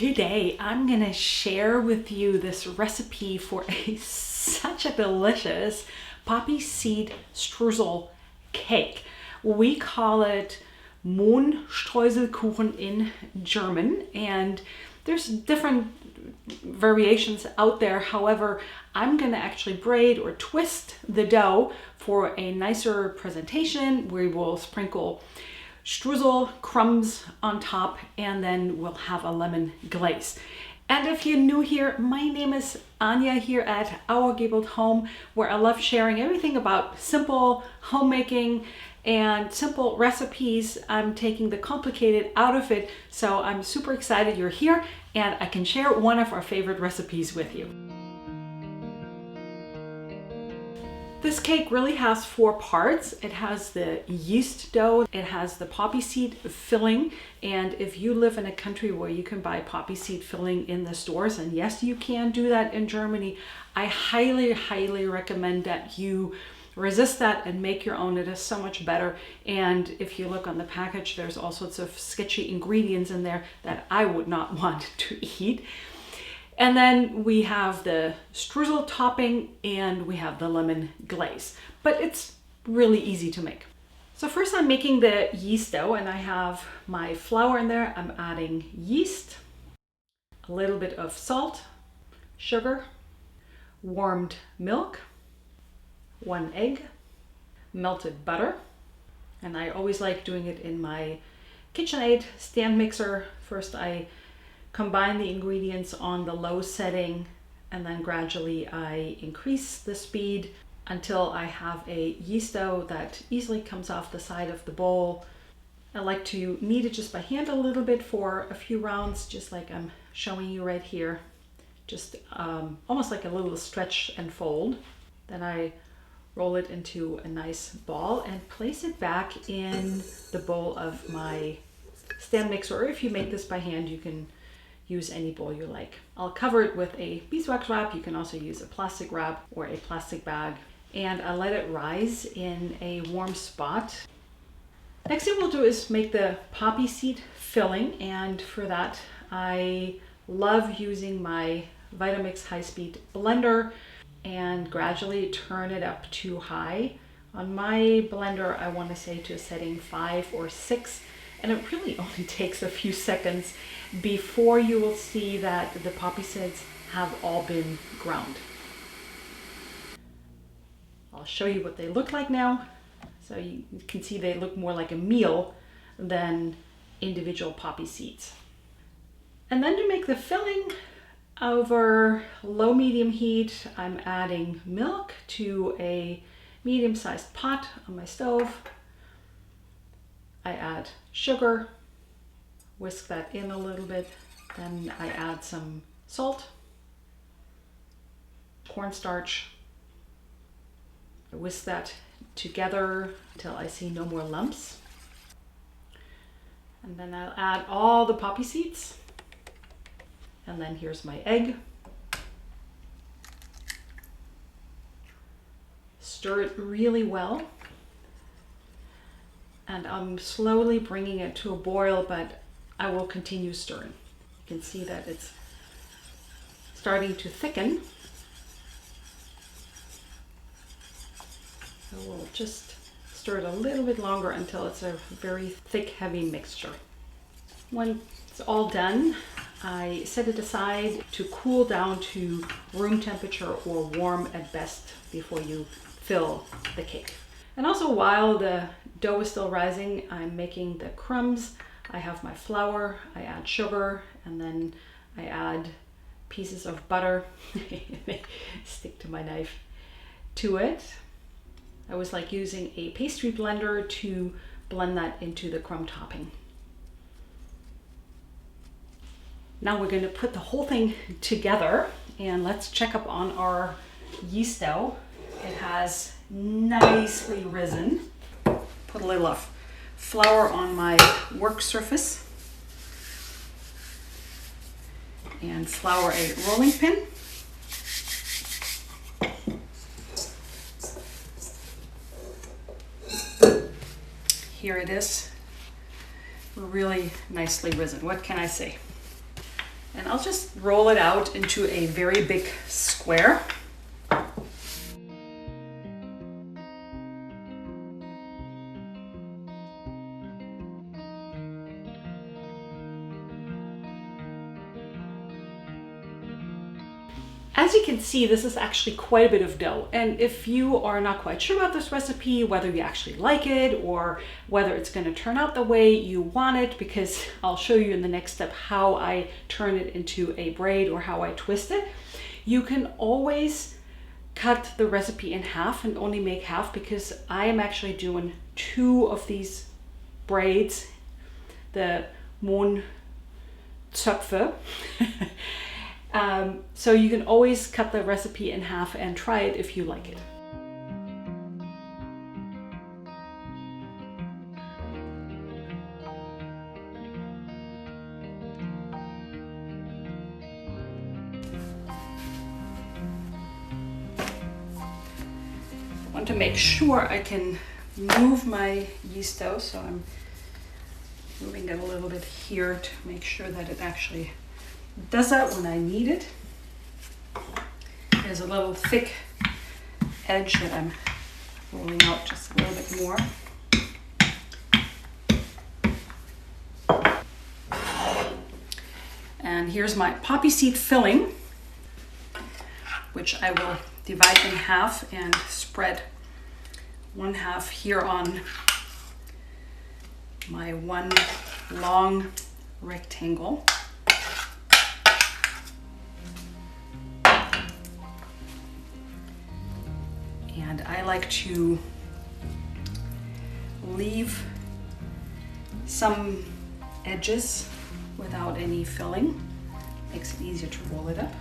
Today I'm gonna share with you this recipe for such a delicious poppy seed streusel cake. We call it Mohnkuchen in German, and there's different variations out there. However, I'm gonna actually braid or twist the dough for a nicer presentation. We will sprinkle streusel crumbs on top, and then we'll have a lemon glaze. And if you're new here, my name is Anya here at Our Gabled Home, where I love sharing everything about simple homemaking and simple recipes. I'm taking the complicated out of it, so I'm super excited you're here and I can share one of our favorite recipes with you. This cake really has four parts. It has the yeast dough, it has the poppy seed filling, and if you live in a country where you can buy poppy seed filling in the stores, and yes, you can do that in Germany, I highly recommend that you resist that and make your own. It is so much better. And if you look on the package, there's all sorts of sketchy ingredients in there that I would not want to eat. And then we have the streusel topping and we have the lemon glaze, but it's really easy to make. So first I'm making the yeast dough, and I have my flour in there. I'm adding yeast, a little bit of salt, sugar, warmed milk, 1 egg, melted butter, and I always like doing it in my KitchenAid stand mixer. First I combine the ingredients on the low setting, and then gradually I increase the speed until I have a yeast dough that easily comes off the side of the bowl. I like to knead it just by hand a little bit for a few rounds, just like I'm showing you right here. Just almost like a little stretch and fold. Then I roll it into a nice ball and place it back in the bowl of my stand mixer, or if you make this by hand, you can use any bowl you like. I'll cover it with a beeswax wrap. You can also use a plastic wrap or a plastic bag, and I let it rise in a warm spot. Next thing we'll do is make the poppy seed filling, and for that I love using my Vitamix high-speed blender and gradually turn it up to high. On my blender, I want to say to a setting 5 or 6, and it really only takes a few seconds before you will see that the poppy seeds have all been ground. I'll show you what they look like now. So you can see they look more like a meal than individual poppy seeds. And then to make the filling, over low-medium heat, I'm adding milk to a medium-sized pot on my stove. I add sugar, whisk that in a little bit, then I add some salt, cornstarch, whisk that together until I see no more lumps. And then I'll add all the poppy seeds. And then here's my egg. Stir it really well. And I'm slowly bringing it to a boil, but I will continue stirring. You can see that it's starting to thicken. So we'll just stir it a little bit longer until it's a very thick, heavy mixture. When it's all done, I set it aside to cool down to room temperature or warm at best before you fill the cake. And also while the dough is still rising, I'm making the crumbs. I have my flour, I add sugar, and then I add pieces of butter, they stick to my knife, to it. I always like using a pastry blender to blend that into the crumb topping. Now we're going to put the whole thing together, and let's check up on our yeast dough. It has nicely risen. Put a little of flour on my work surface and flour a rolling pin. Here it is, really nicely risen. What can I say? I'll just roll it out into a very big square. As you can see, this is actually quite a bit of dough. And if you are not quite sure about this recipe, whether you actually like it or whether it's going to turn out the way you want it, because I'll show you in the next step how I turn it into a braid or how I twist it, you can always cut the recipe in half and only make half, because I am actually doing 2 of these braids, the Mohnkuchen. So you can always cut the recipe in half and try it if you like it. I want to make sure I can move my yeast dough, so I'm moving it a little bit here to make sure that it actually does that when I need it. There's a little thick edge that I'm rolling out just a little bit more. And here's my poppy seed filling, which I will divide in half and spread 1/2 here on my one long rectangle. And I like to leave some edges without any filling. Makes it easier to roll it up.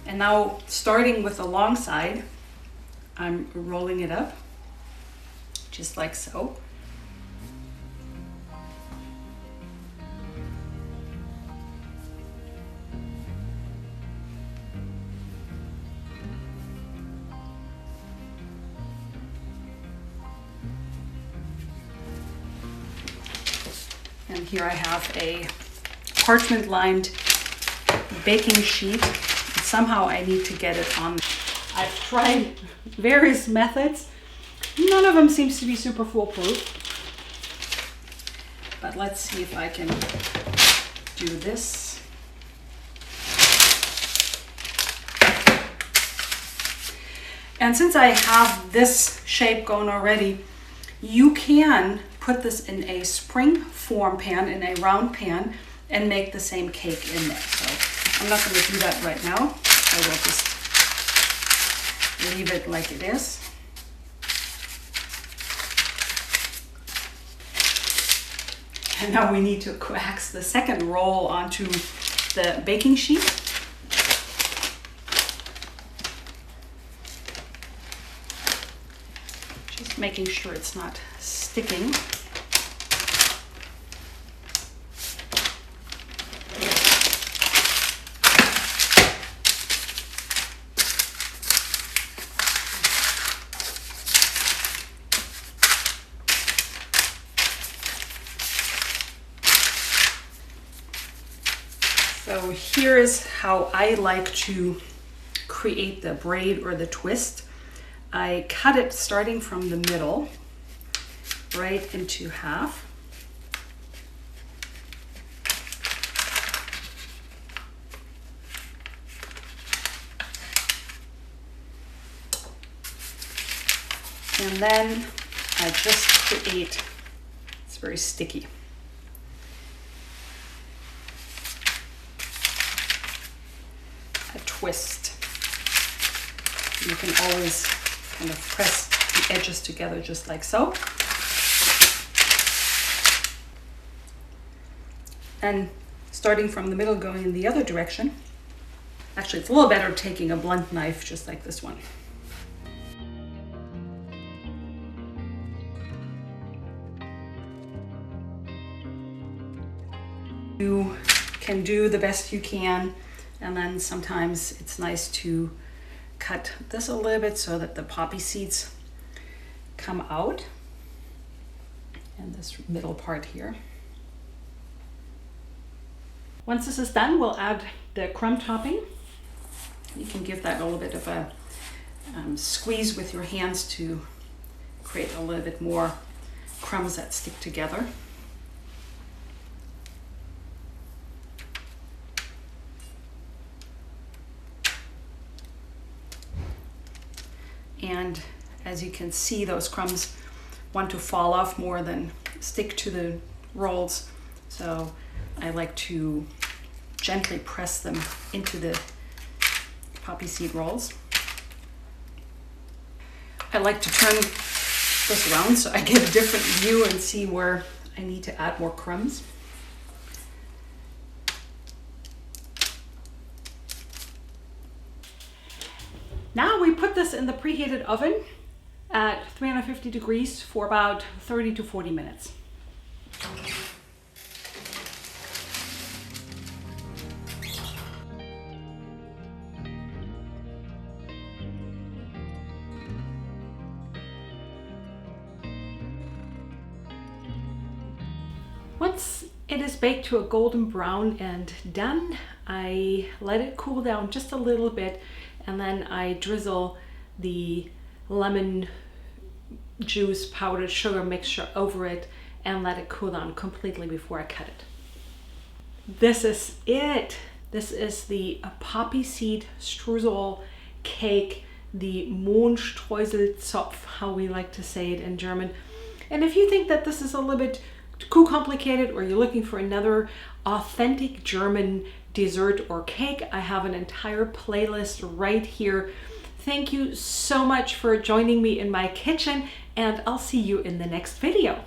And now, starting with the long side, I'm rolling it up just like so. And here I have a parchment lined baking sheet. Somehow I need to get it on. I've tried various methods. None of them seems to be super foolproof. But let's see if I can do this. And since I have this shape going already, you can put this in a spring form pan, in a round pan, and make the same cake in there. So I'm not going to do that right now. I will just leave it like it is. And now we need to coax the second roll onto the baking sheet. Just making sure it's not sticking. So here is how I like to create the braid or the twist. I cut it starting from the middle right into half. And then I just create, it's very sticky. A twist. You can always kind of press the edges together just like so. And starting from the middle going in the other direction. Actually, it's a little better taking a blunt knife just like this one. You can do the best you can, and then sometimes it's nice to cut this a little bit so that the poppy seeds come out. and this middle part here. Once this is done, we'll add the crumb topping. You can give that a little bit of a squeeze with your hands to create a little bit more crumbs that stick together. And as you can see, those crumbs want to fall off more than stick to the rolls. So I like to gently press them into the poppy seed rolls. I like to turn this around so I get a different view and see where I need to add more crumbs. Now we put this in the preheated oven at 350 degrees for about 30 to 40 minutes. Once it is baked to a golden brown and done, I let it cool down just a little bit, and then I drizzle the lemon juice powdered sugar mixture over it and let it cool down completely before I cut it. This is it. This is the poppy seed streusel cake, the Mohnstreuselzopf, how we like to say it in German. And if you think that this is a little bit too complicated, or you're looking for another authentic German dessert or cake, I have an entire playlist right here. Thank you so much for joining me in my kitchen, and I'll see you in the next video.